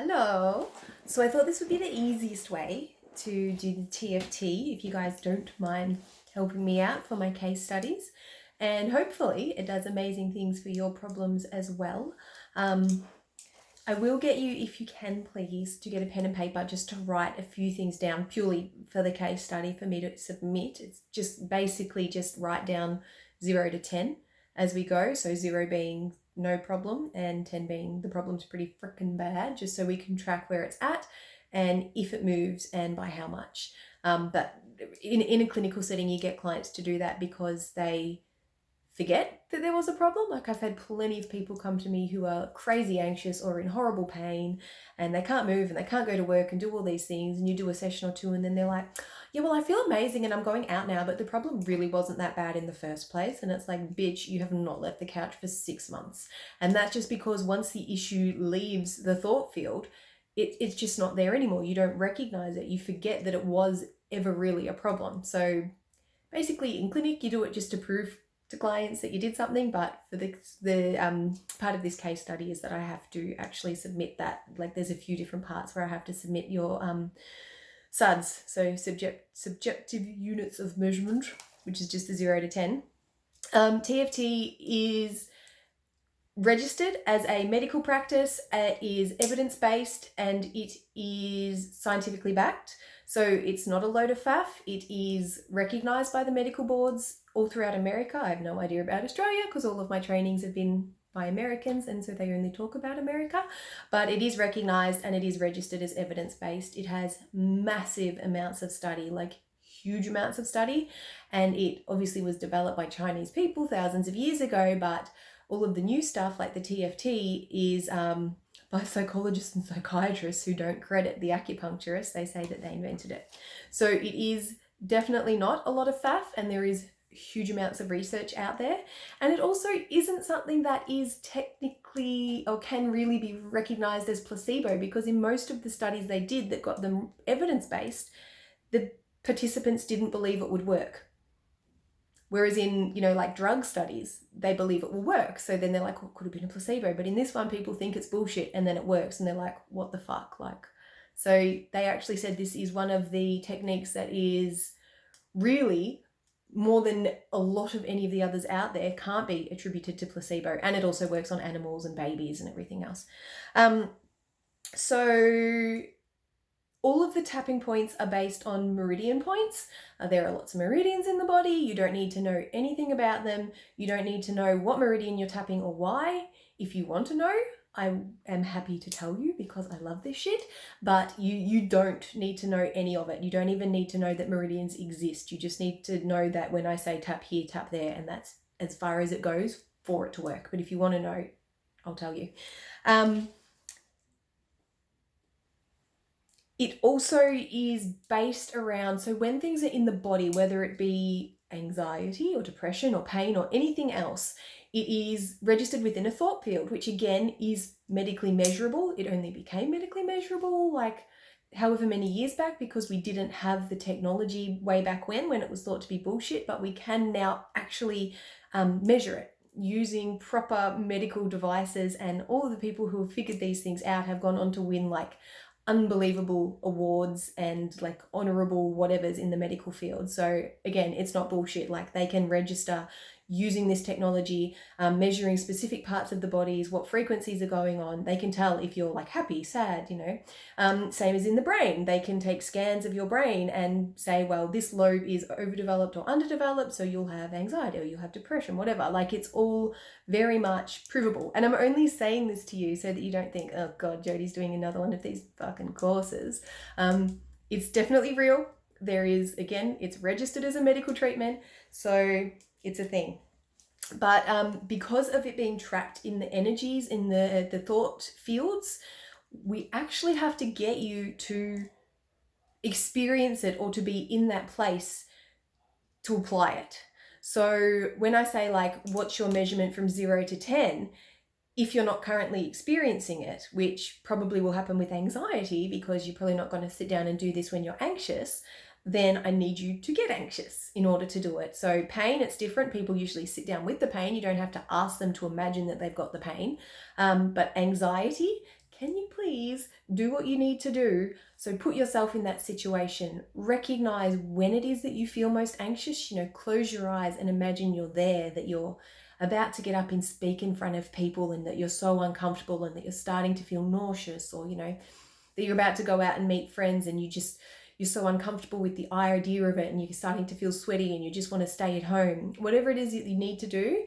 Hello. So I thought this would be the easiest way to do the TFT if you guys don't mind helping me out for my case studies. And hopefully it does amazing things for your problems as well. I will get you, if you can please, to get a pen and paper just to write a few things down purely for the case study for me to submit. It's just basically just write down 0 to 10 as we go. So 0 being no problem and 10 being the problem's pretty freaking bad, just so we can track where it's at and if it moves and by how much. But in a clinical setting, you get clients to do that because they forget that there was a problem. Like I've had plenty of people come to me who are crazy anxious or in horrible pain and they can't move and they can't go to work and do all these things, and you do a session or two and then they're like, yeah, well, I feel amazing and I'm going out now, but the problem really wasn't that bad in the first place. And it's like, bitch, you have not left the couch for 6 months. And that's just because once the issue leaves the thought field, it's just not there anymore. You don't recognize it. You forget that it was ever really a problem. So basically in clinic, you do it just to prove to clients that you did something, but for the part of this case study is that I have to actually submit that. Like there's a few different parts where I have to submit your SUDs, so subjective units of measurement, which is just the 0 to 10. TFT is registered as a medical practice, it is evidence-based, and it is scientifically backed. So it's not a load of faff. It is recognised by the medical boards all throughout America. I have no idea about Australia because all of my trainings have been by Americans and so they only talk about America. But it is recognised and it is registered as evidence-based. It has massive amounts of study, like huge amounts of study. And it obviously was developed by Chinese people thousands of years ago, but all of the new stuff like the TFT is by psychologists and psychiatrists who don't credit the acupuncturists. They say that they invented it. So it is definitely not a lot of faff, and there is huge amounts of research out there. And it also isn't something that is technically or can really be recognized as placebo, because in most of the studies they did that got them evidence-based, the participants didn't believe it would work. Whereas in, like drug studies, they believe it will work. So then they're like, well, it could have been a placebo. But in this one, people think it's bullshit and then it works. And they're like, what the fuck? So they actually said this is one of the techniques that is really more than a lot of any of the others out there can't be attributed to placebo. And it also works on animals and babies and everything else. So all of the tapping points are based on meridian points. There are lots of meridians in the body. You don't need to know anything about them. You don't need to know what meridian you're tapping or why. If you want to know, I am happy to tell you because I love this shit, but you don't need to know any of it. You don't even need to know that meridians exist. You just need to know that when I say tap here, tap there, and that's as far as it goes for it to work. But if you want to know, I'll tell you. It also is based around, so when things are in the body, whether it be anxiety or depression or pain or anything else, it is registered within a thought field, which again is medically measurable. It only became medically measurable like however many years back because we didn't have the technology way back when it was thought to be bullshit, but we can now actually measure it using proper medical devices, and all of the people who have figured these things out have gone on to win like unbelievable awards and like honorable whatevers in the medical field. So again, it's not bullshit. Like they can register using this technology, measuring specific parts of the bodies, what frequencies are going on. They can tell if you're like happy, sad, same as in the brain. They can take scans of your brain and say, well, this lobe is overdeveloped or underdeveloped, so you'll have anxiety or you'll have depression, whatever. Like it's all very much provable. And I'm only saying this to you so that you don't think, oh God, Jodie's doing another one of these fucking courses. It's definitely real. There is, again, it's registered as a medical treatment. So it's a thing. But because of it being trapped in the energies, in the thought fields, we actually have to get you to experience it or to be in that place to apply it. So when I say like, what's your measurement from 0 to 10? If you're not currently experiencing it, which probably will happen with anxiety because you're probably not going to sit down and do this when you're anxious, then I need you to get anxious in order to do it. So pain, it's different. People usually sit down with the pain. You don't have to ask them to imagine that they've got the pain. But anxiety can you please do what you need to do? So put yourself in that situation, recognize when it is that you feel most anxious, close your eyes and imagine you're there, that you're about to get up and speak in front of people and that you're so uncomfortable and that you're starting to feel nauseous, or, that you're about to go out and meet friends and you're so uncomfortable with the idea of it and you're starting to feel sweaty and you just want to stay at home. Whatever it is that you need to do,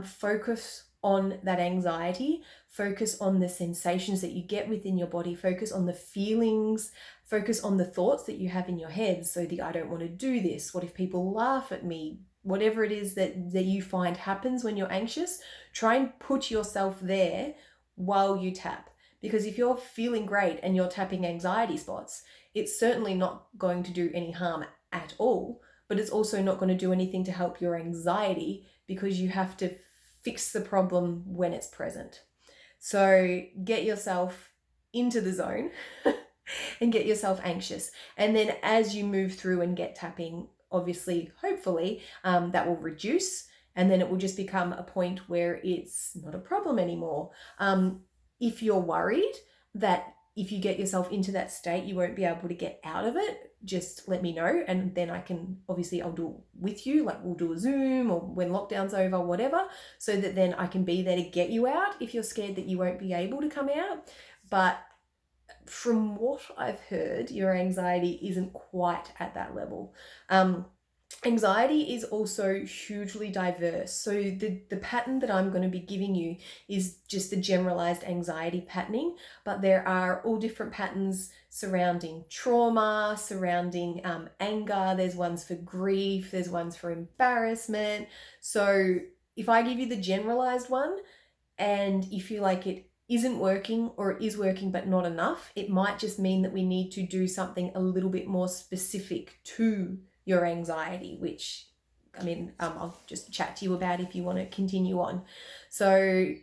focus on that anxiety, focus on the sensations that you get within your body, focus on the feelings, focus on the thoughts that you have in your head. So I don't want to do this. What if people laugh at me? Whatever it is that you find happens when you're anxious, try and put yourself there while you tap. Because if you're feeling great and you're tapping anxiety spots, it's certainly not going to do any harm at all, but it's also not going to do anything to help your anxiety, because you have to fix the problem when it's present. So get yourself into the zone and get yourself anxious. And then as you move through and get tapping, obviously, hopefully, that will reduce, and then it will just become a point where it's not a problem anymore. If you're worried that if you get yourself into that state, you won't be able to get out of it, just let me know. And then I'll do it with you, like we'll do a Zoom or when lockdown's over, whatever, so that then I can be there to get you out if you're scared that you won't be able to come out. But from what I've heard, your anxiety isn't quite at that level. Anxiety is also hugely diverse. So the pattern that I'm going to be giving you is just the generalized anxiety patterning, but there are all different patterns surrounding trauma, surrounding anger. There's ones for grief, there's ones for embarrassment. So if I give you the generalized one and you feel like it isn't working, or it is working but not enough, it might just mean that we need to do something a little bit more specific to your anxiety, which I'll just chat to you about if you want to continue on. So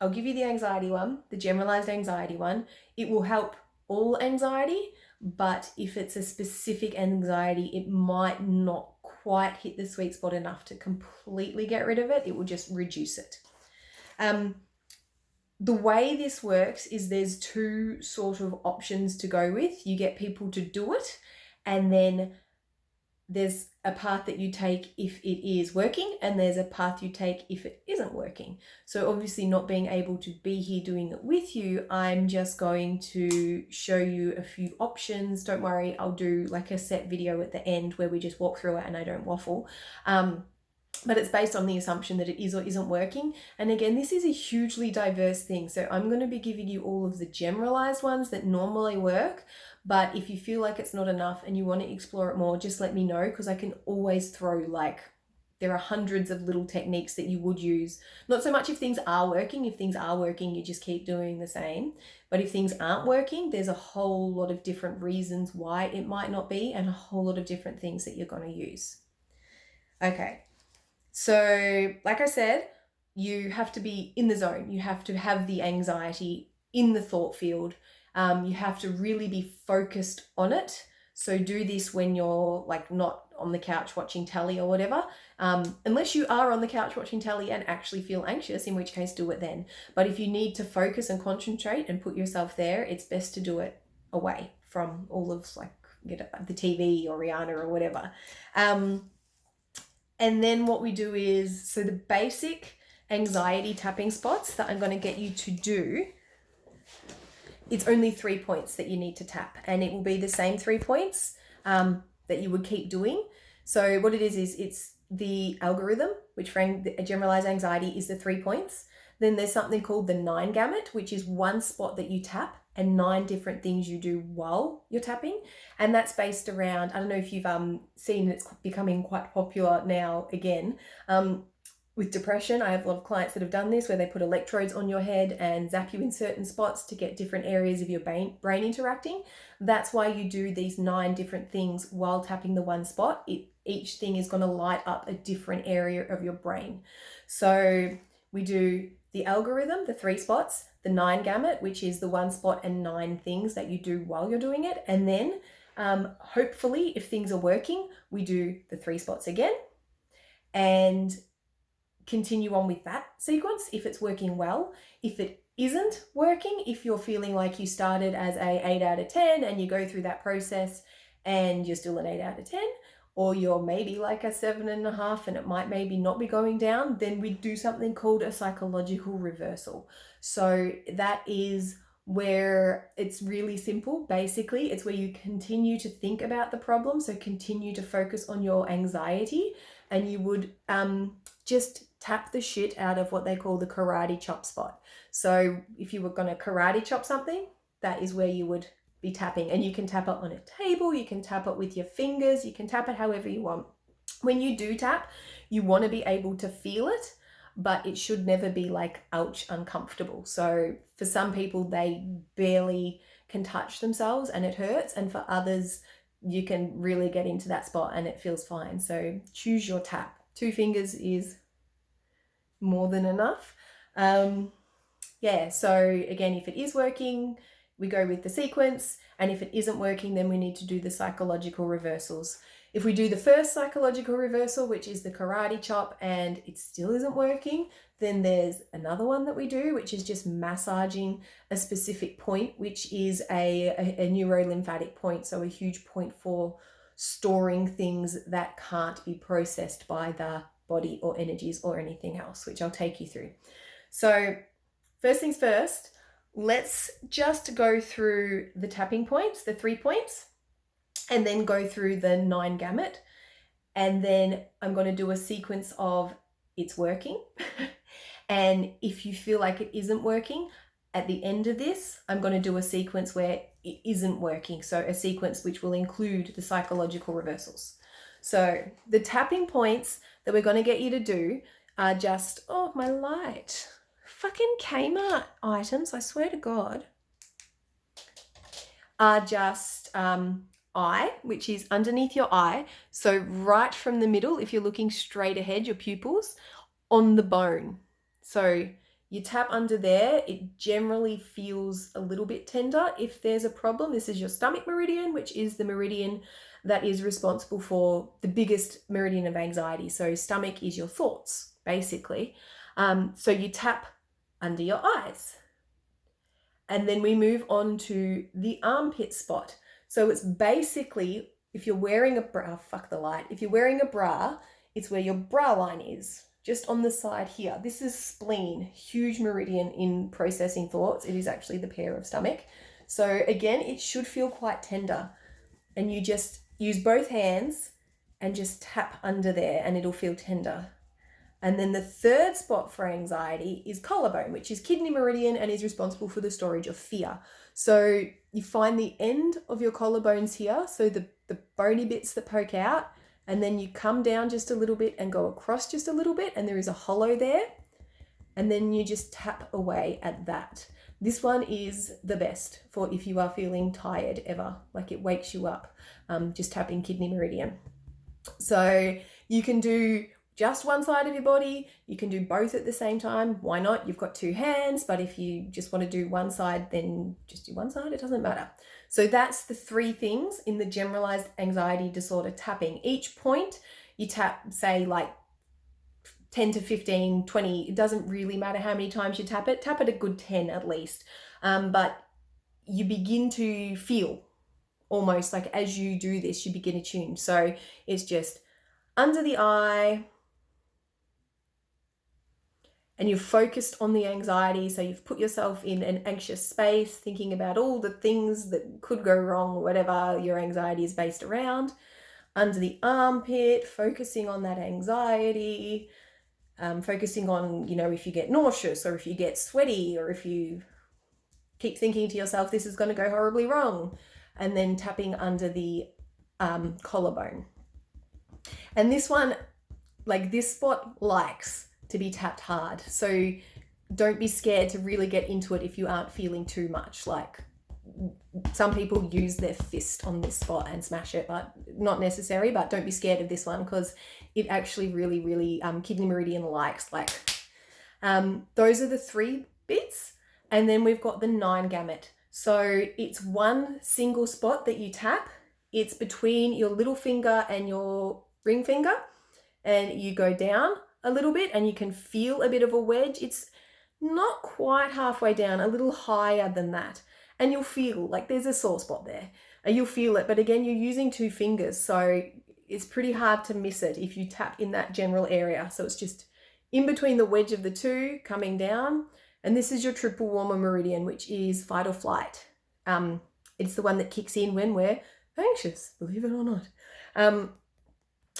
I'll give you the anxiety one, the generalized anxiety one. It will help all anxiety, but if it's a specific anxiety, it might not quite hit the sweet spot enough to completely get rid of it. It will just reduce it. The way this works is there's two sort of options to go with. You get people to do it, and then there's a path that you take if it is working, and there's a path you take if it isn't working. So obviously, not being able to be here doing it with you, I'm just going to show you a few options. Don't worry, I'll do like a set video at the end where we just walk through it and I don't waffle. But it's based on the assumption that it is or isn't working. And again, this is a hugely diverse thing. So I'm going to be giving you all of the generalized ones that normally work. But if you feel like it's not enough and you want to explore it more, just let me know, because I can always throw there are hundreds of little techniques that you would use. Not so much if things are working. If things are working, you just keep doing the same. But if things aren't working, there's a whole lot of different reasons why it might not be, and a whole lot of different things that you're going to use. Okay. So, like I said, you have to be in the zone. You have to have the anxiety in the thought field. You have to really be focused on it. So do this when you're not on the couch watching telly or whatever. Unless you are on the couch watching telly and actually feel anxious, in which case do it then. But if you need to focus and concentrate and put yourself there, it's best to do it away from all of the TV or Rihanna or whatever. And then what we do is, so the basic anxiety tapping spots that I'm going to get you to do, it's only 3 points that you need to tap, and it will be the same 3 points that you would keep doing. So what it is it's the algorithm, which for a generalized anxiety is the 3 points. Then there's something called the 9 gamut, which is one spot that you tap and 9 different things you do while you're tapping. And that's based around, I don't know if you've seen, it's becoming quite popular now again. With depression, I have a lot of clients that have done this, where they put electrodes on your head and zap you in certain spots to get different areas of your brain interacting. That's why you do these 9 different things while tapping the one spot. Each thing is going to light up a different area of your brain. So we do the algorithm, the 3 spots, the 9 gamut, which is the 1 spot and 9 things that you do while you're doing it. And then hopefully, if things are working, we do the 3 spots again and continue on with that sequence if it's working well. If it isn't working, if you're feeling like you started as a 8 out of 10 and you go through that process and you're still an 8 out of 10, or you're maybe like a 7.5 and it might maybe not be going down, then we do something called a psychological reversal. So that is where it's really simple. Basically, it's where you continue to think about the problem, so continue to focus on your anxiety, and you would just tap the shit out of what they call the karate chop spot. So if you were going to karate chop something, that is where you would be tapping. And you can tap it on a table, you can tap it with your fingers, you can tap it however you want. When you do tap, you want to be able to feel it, but it should never be like, ouch, uncomfortable. So for some people, they barely can touch themselves and it hurts. And for others, you can really get into that spot and it feels fine. So choose your tap. 2 fingers is more than enough. Yeah, so again, if it is working, we go with the sequence, and if it isn't working, then we need to do the psychological reversals. If we do the first psychological reversal, which is the karate chop, and it still isn't working, then there's another one that we do, which is just massaging a specific point, which is a neurolymphatic point, so a huge point for storing things that can't be processed by the body or energies or anything else, which I'll take you through. So first things first, let's just go through the tapping points, the 3 points, and then go through the 9 gamut. And then I'm going to do a sequence of it's working. And if you feel like it isn't working, at the end of this, I'm going to do a sequence where it isn't working. So a sequence which will include the psychological reversals. So the tapping points that we're going to get you to do are just, oh, my light. Fucking Kmart items, I swear to God, are just eye, which is underneath your eye. So right from the middle, if you're looking straight ahead, your pupils, on the bone. So you tap under there, it generally feels a little bit tender. If there's a problem, this is your stomach meridian, which is the meridian that is responsible for the biggest meridian of anxiety. So stomach is your thoughts, basically. So you tap under your eyes. And then we move on to the armpit spot. So it's basically, if you're wearing a bra, fuck the light. If you're wearing a bra, it's where your bra line is, just on the side here. This is spleen, huge meridian in processing thoughts. It is actually the pair of stomach. So again, it should feel quite tender. And you just use both hands and just tap under there and it'll feel tender. And then the third spot for anxiety is collarbone, which is kidney meridian and is responsible for the storage of fear. So you find the end of your collarbones here, so the bony bits that poke out, and then you come down just a little bit and go across just a little bit, and there is a hollow there. And then you just tap away at that. This one is the best for if you are feeling tired ever, like it wakes you up, just tapping kidney meridian. So you can do just one side of your body, you can do both at the same time. Why not? You've got 2 hands, but if you just want to do one side, then just do one side, it doesn't matter. So that's the 3 things in the generalized anxiety disorder tapping. Each point you tap, say like 10 to 15, 20, it doesn't really matter how many times you tap it a good 10 at least. But you begin to feel almost like as you do this, you begin to tune. So it's just under the eye, and you're focused on the anxiety. So you've put yourself in an anxious space, thinking about all the things that could go wrong, whatever your anxiety is based around. Under the armpit, focusing on that anxiety, focusing on, if you get nauseous or if you get sweaty or if you keep thinking to yourself, this is going to go horribly wrong. And then tapping under the collarbone. And this one, like this spot likes to be tapped hard. So don't be scared to really get into it if you aren't feeling too much. Like some people use their fist on this spot and smash it, but not necessary. But don't be scared of this one because it actually really, really kidney meridian likes. Those are the 3 bits. And then we've got the 9 gamut. So it's one single spot that you tap. It's between your little finger and your ring finger. And you go down a little bit and you can feel a bit of a wedge. It's not quite halfway down, a little higher than that. And you'll feel like there's a sore spot there. You'll feel it, but again, you're using 2 fingers, so it's pretty hard to miss it if you tap in that general area. So it's just in between the wedge of the 2, coming down. And this is your triple warmer meridian, which is fight or flight. It's the one that kicks in when we're anxious, believe it or not.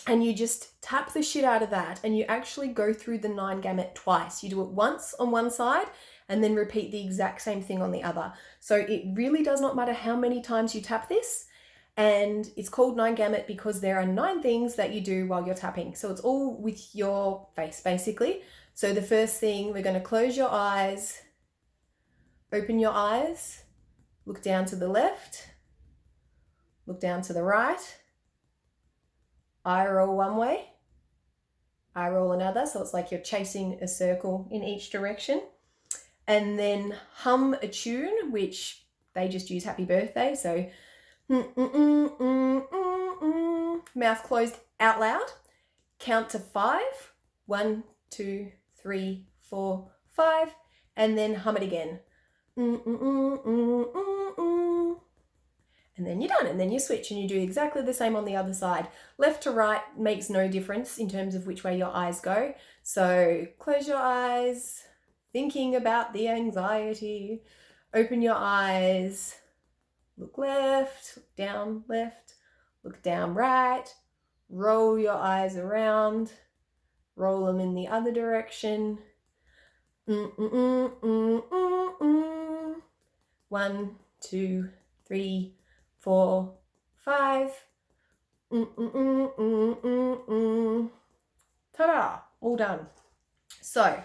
And you just tap the shit out of that, and you actually go through the 9 gamut twice. You do it once on one side and then repeat the exact same thing on the other. So it really does not matter how many times you tap this. And it's called 9 gamut because there are 9 things that you do while you're tapping. So it's all with your face, basically. So the first thing, we're going to close your eyes, open your eyes, look down to the left, look down to the right, eye roll one way, eye roll another. So it's like you're chasing a circle in each direction. And then hum a tune, which they just use happy birthday. So mouth closed out loud. Count to 5. 1, 2, 3, 4, 5. And then hum it again. And then you're done, and then you switch and you do exactly the same on the other side. Left to right makes no difference in terms of which way your eyes go. So close your eyes, thinking about the anxiety. Open your eyes, look left, look down right. Roll your eyes around, roll them in the other direction. 1, 2, 3, 4, 5. Ta-da! All done. So,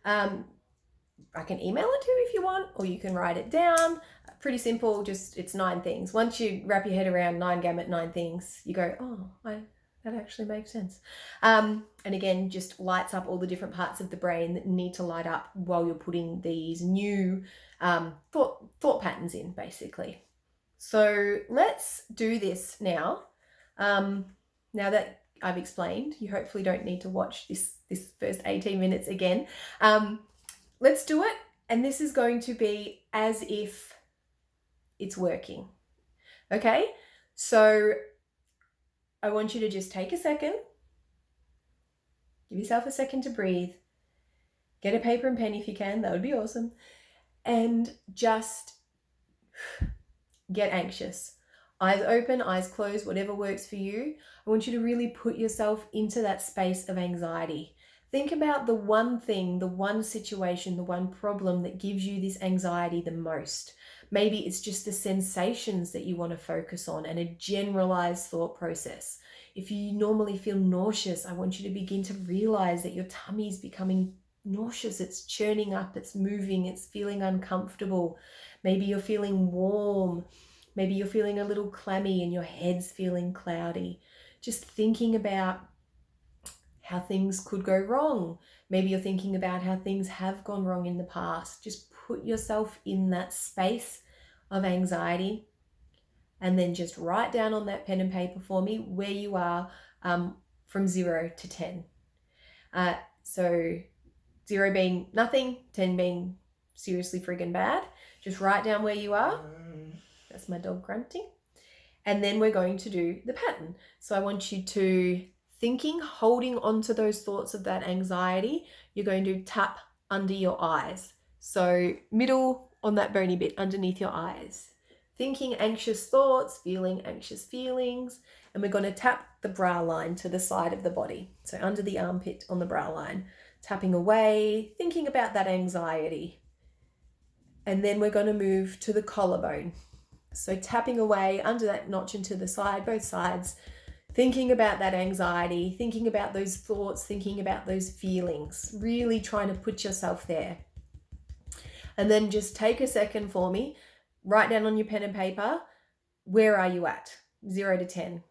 I can email it to you if you want, or you can write it down. Pretty simple, just it's 9 things. Once you wrap your head around 9 gamut, 9 things, you go, oh, that actually makes sense. And again, just lights up all the different parts of the brain that need to light up while you're putting these new thought patterns in, basically. So let's do this now. Now that I've explained, you hopefully don't need to watch this first 18 minutes again. Let's do it. And this is going to be as if it's working. Okay? So I want you to just take a second. Give yourself a second to breathe. Get a paper and pen if you can. That would be awesome. And just get anxious. Eyes open, eyes closed, whatever works for you. I want you to really put yourself into that space of anxiety. Think about the one thing, the one situation, the one problem that gives you this anxiety the most. Maybe it's just the sensations that you want to focus on and a generalized thought process. If you normally feel nauseous, I want you to begin to realize that your tummy is becoming nauseous. It's churning up, it's moving, it's feeling uncomfortable. Maybe you're feeling warm. Maybe you're feeling a little clammy and your head's feeling cloudy. Just thinking about how things could go wrong. Maybe you're thinking about how things have gone wrong in the past. Just put yourself in that space of anxiety and then just write down on that pen and paper for me where you are from 0 to 10. So 0 being nothing, 10 being seriously friggin' bad. Just write down where you are. That's my dog grunting. And then we're going to do the pattern. So I want you to holding on to those thoughts of that anxiety, you're going to tap under your eyes. So middle on that bony bit underneath your eyes. Thinking anxious thoughts, feeling anxious feelings, and we're going to tap the brow line to the side of the body. So under the armpit on the brow line, tapping away, thinking about that anxiety. And then we're going to move to the collarbone. So tapping away under that notch and to the side, both sides, thinking about that anxiety, thinking about those thoughts, thinking about those feelings, really trying to put yourself there. And then just take a second for me, write down on your pen and paper, where are you at? 0 to 10.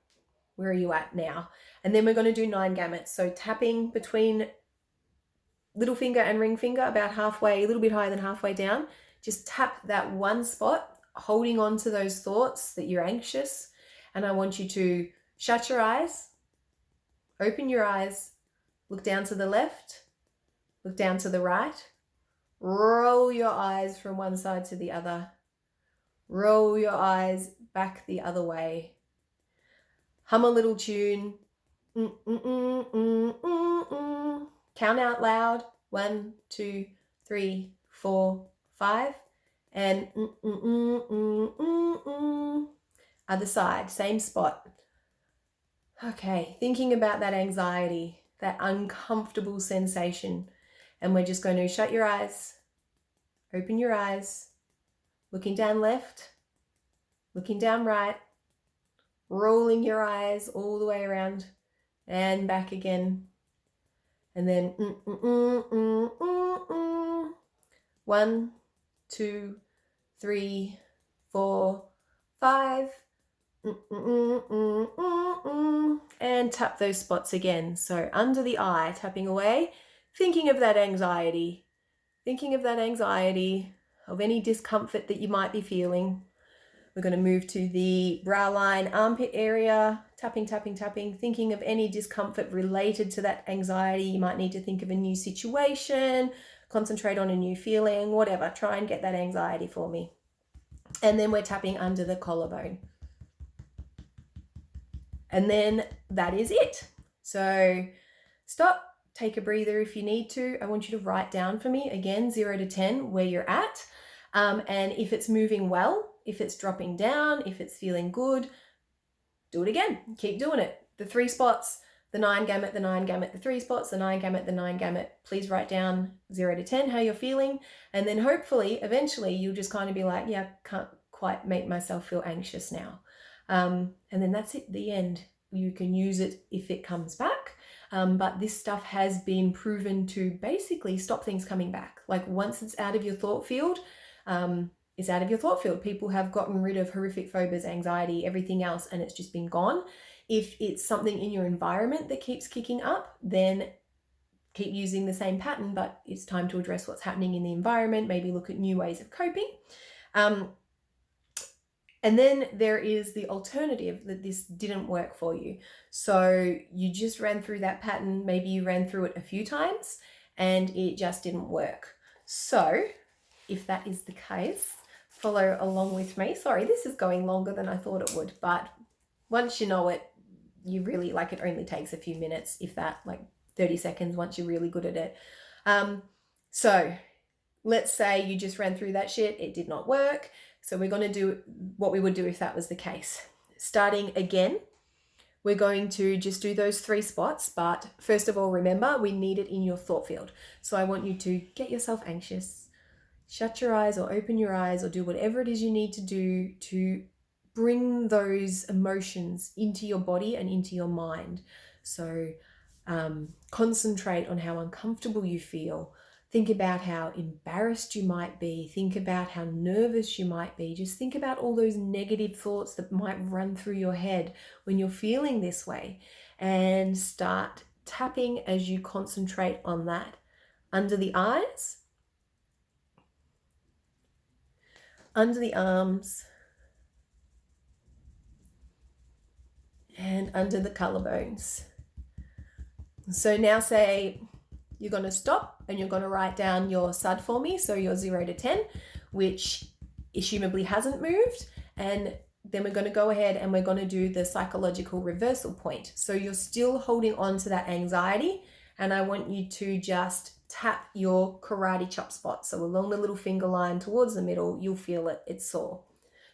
Where are you at now? And then we're going to do 9 gamuts. So tapping between little finger and ring finger, about halfway, a little bit higher than halfway down. Just tap that one spot, holding on to those thoughts that you're anxious. And I want you to shut your eyes, open your eyes, look down to the left, look down to the right, Roll your eyes from one side to the other. Roll your eyes back the other way. Hum a little tune. Count out loud. 1, 2, 3, 4, 5. And other side, same spot. Okay, thinking about that anxiety, that uncomfortable sensation. And we're just going to shut your eyes, open your eyes, looking down left, looking down right, rolling your eyes all the way around and back again. And then 1, 2, 3, 4, 5. And tap those spots again. So under the eye, tapping away, thinking of that anxiety, of any discomfort that you might be feeling. We're going to move to the brow line, armpit area, tapping, thinking of any discomfort related to that anxiety. You might need to think of a new situation, concentrate on a new feeling, whatever. Try and get that anxiety for me. And then we're tapping under the collarbone. And then that is it. So stop, take a breather if you need to. I want you to write down for me, again, 0 to 10, where you're at. And if it's moving well, if it's dropping down, if it's feeling good, do it again. Keep doing it. The 3 spots, the 9 gamut, the 9 gamut, the 3 spots, the 9 gamut, the 9 gamut. Please write down 0 to 10 how you're feeling. And then hopefully, eventually, you'll just kind of be like, yeah, can't quite make myself feel anxious now. And then that's it, the end. You can use it if it comes back. But this stuff has been proven to basically stop things coming back. Like once it's out of your thought field, it's out of your thought field. People have gotten rid of horrific phobias, anxiety, everything else, and it's just been gone. If it's something in your environment that keeps kicking up, then keep using the same pattern, but it's time to address what's happening in the environment, maybe look at new ways of coping. And then there is the alternative that this didn't work for you. So you just ran through that pattern, maybe you ran through it a few times and it just didn't work. So if that is the case, follow along with me. Sorry, this is going longer than I thought it would, but once you know it, you really, it only takes a few minutes, if that, 30 seconds once you're really good at it. So let's say you just ran through that shit, it did not work. So we're going to do what we would do if that was the case. Starting again, we're going to just do those 3 spots, but first of all, remember, we need it in your thought field. So I want you to get yourself anxious, shut your eyes or open your eyes or do whatever it is you need to do to bring those emotions into your body and into your mind. So concentrate on how uncomfortable you feel. Think about how embarrassed you might be. Think about how nervous you might be. Just think about all those negative thoughts that might run through your head when you're feeling this way, and start tapping as you concentrate on that. Under the eyes, under the arms, and under the collarbones. So now say you're going to stop and you're going to write down your SUD for me, so your 0 to 10, which assumably hasn't moved. And then we're going to go ahead and we're going to do the psychological reversal point. So you're still holding on to that anxiety, and I want you to just tap your karate chop spot. So along the little finger line towards the middle, you'll feel it, it's sore.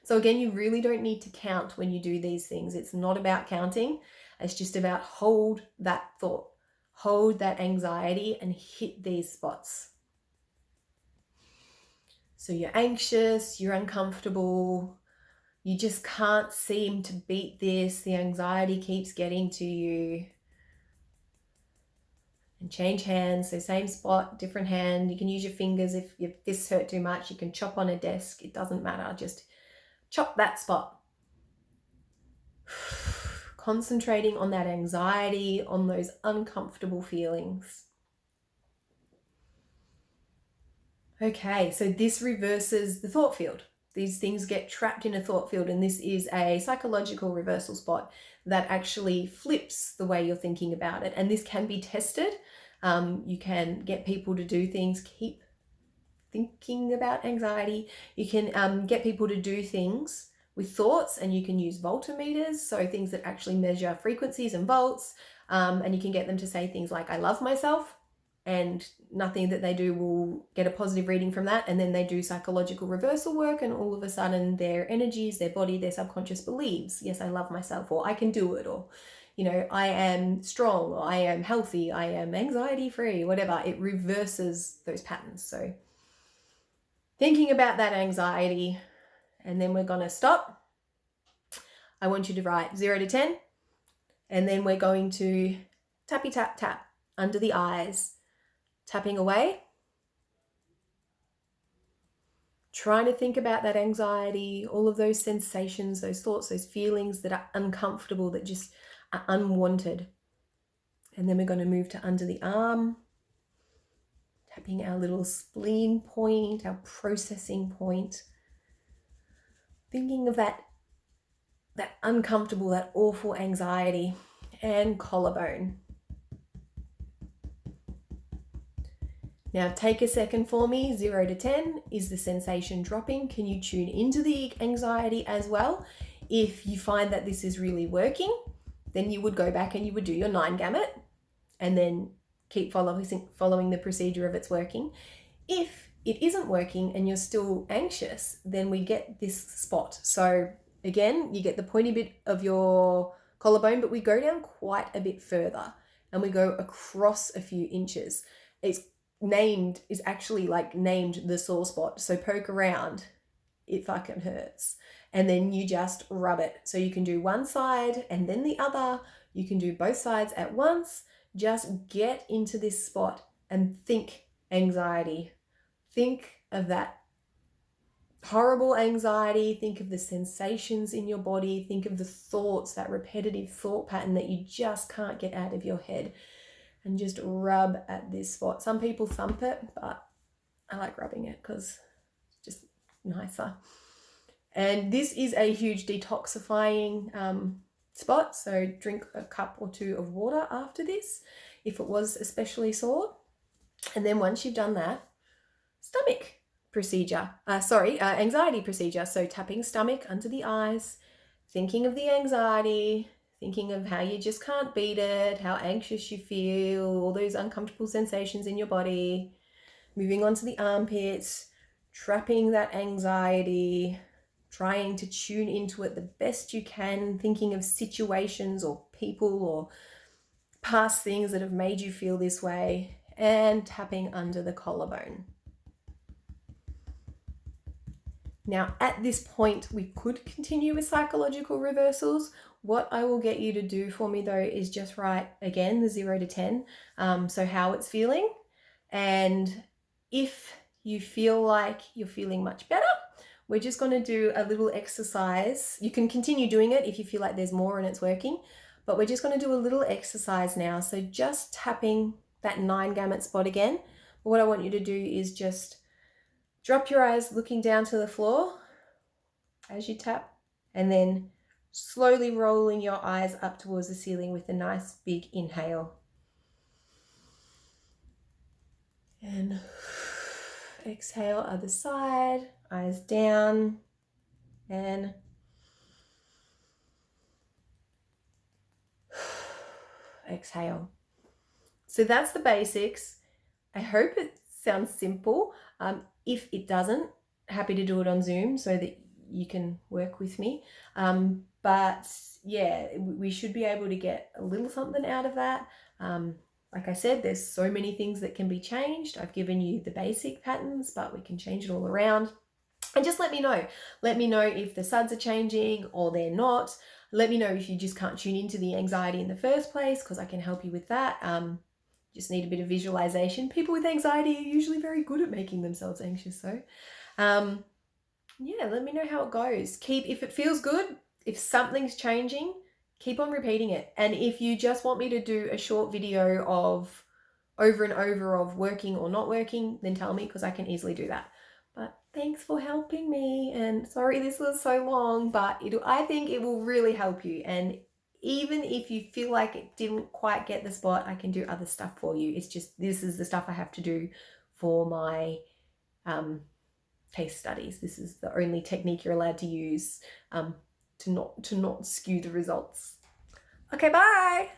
So again, you really don't need to count when you do these things. It's not about counting. It's just about hold that thought. Hold that anxiety and hit these spots. So you're anxious, you're uncomfortable, you just can't seem to beat this, the anxiety keeps getting to you. And change hands, so same spot, different hand. You can use your fingers if your fists hurt too much. You can chop on a desk, it doesn't matter, just chop that spot. Concentrating on that anxiety, on those uncomfortable feelings. Okay, so this reverses the thought field. These things get trapped in a thought field, and this is a psychological reversal spot that actually flips the way you're thinking about it. And this can be tested. You can get people to do things, keep thinking about anxiety. You can get people to do things with thoughts, and you can use voltmeters, so things that actually measure frequencies and volts, and you can get them to say things like, I love myself, and nothing that they do will get a positive reading from that. And then they do psychological reversal work, and all of a sudden their energies, their body, their subconscious believes, yes, I love myself, or I can do it, or I am strong, or I am healthy, I am anxiety free, whatever. It reverses those patterns. So thinking about that anxiety, and then we're going to stop. I want you to write 0 to 10, and then we're going to tappy tap tap under the eyes, tapping away, trying to think about that anxiety, all of those sensations, those thoughts, those feelings that are uncomfortable, that just are unwanted. And then we're going to move to under the arm, tapping our little spleen point, our processing point, thinking of that uncomfortable, that awful anxiety, and collarbone. Now take a second for me. 0 to 10, is the sensation dropping? Can you tune into the anxiety as well? If you find that this is really working, then you would go back and you would do your 9 gamut, and then keep following the procedure of it's working. If it isn't working and you're still anxious, then we get this spot. So again, you get the pointy bit of your collarbone, but we go down quite a bit further, and we go across a few inches. It's actually named the sore spot. So poke around, it fucking hurts. And then you just rub it. So you can do one side and then the other. You can do both sides at once. Just get into this spot and think anxiety. Think of that horrible anxiety. Think of the sensations in your body. Think of the thoughts, that repetitive thought pattern that you just can't get out of your head. And just rub at this spot. Some people thump it, but I like rubbing it because it's just nicer. And this is a huge detoxifying spot. So drink a cup or 2 of water after this, if it was especially sore. And then once you've done that, stomach procedure. Anxiety procedure. So tapping stomach under the eyes, thinking of the anxiety, thinking of how you just can't beat it, how anxious you feel, all those uncomfortable sensations in your body. Moving on to the armpits, trapping that anxiety, trying to tune into it the best you can, thinking of situations or people or past things that have made you feel this way, and tapping under the collarbone. Now, at this point, we could continue with psychological reversals. What I will get you to do for me, though, is just write, again, the 0 to 10, so how it's feeling. And if you feel like you're feeling much better, we're just going to do a little exercise. You can continue doing it if you feel like there's more and it's working, but we're just going to do a little exercise now. So just tapping that 9 gamut spot again. But what I want you to do is just drop your eyes looking down to the floor as you tap, and then slowly rolling your eyes up towards the ceiling with a nice big inhale. And exhale, other side, eyes down, and exhale. So that's the basics. I hope it sounds simple. If it doesn't, happy to do it on Zoom so that you can work with me. But yeah, we should be able to get a little something out of that. Like I said, there's so many things that can be changed. I've given you the basic patterns, but we can change it all around. And just let me know. Let me know if the SUDs are changing or they're not. Let me know if you just can't tune into the anxiety in the first place, because I can help you with that. Just need a bit of visualization. People with anxiety are usually very good at making themselves anxious, so yeah, let me know how it goes. If it feels good, if something's changing, keep on repeating it. And if you just want me to do a short video of over and over of working or not working, then tell me, because I can easily do that. But thanks for helping me, and sorry this was so long, but I think it will really help you. And even if you feel like it didn't quite get the spot, I can do other stuff for you. It's just, this is the stuff I have to do for my case studies. This is the only technique you're allowed to use to not skew the results. Okay, bye.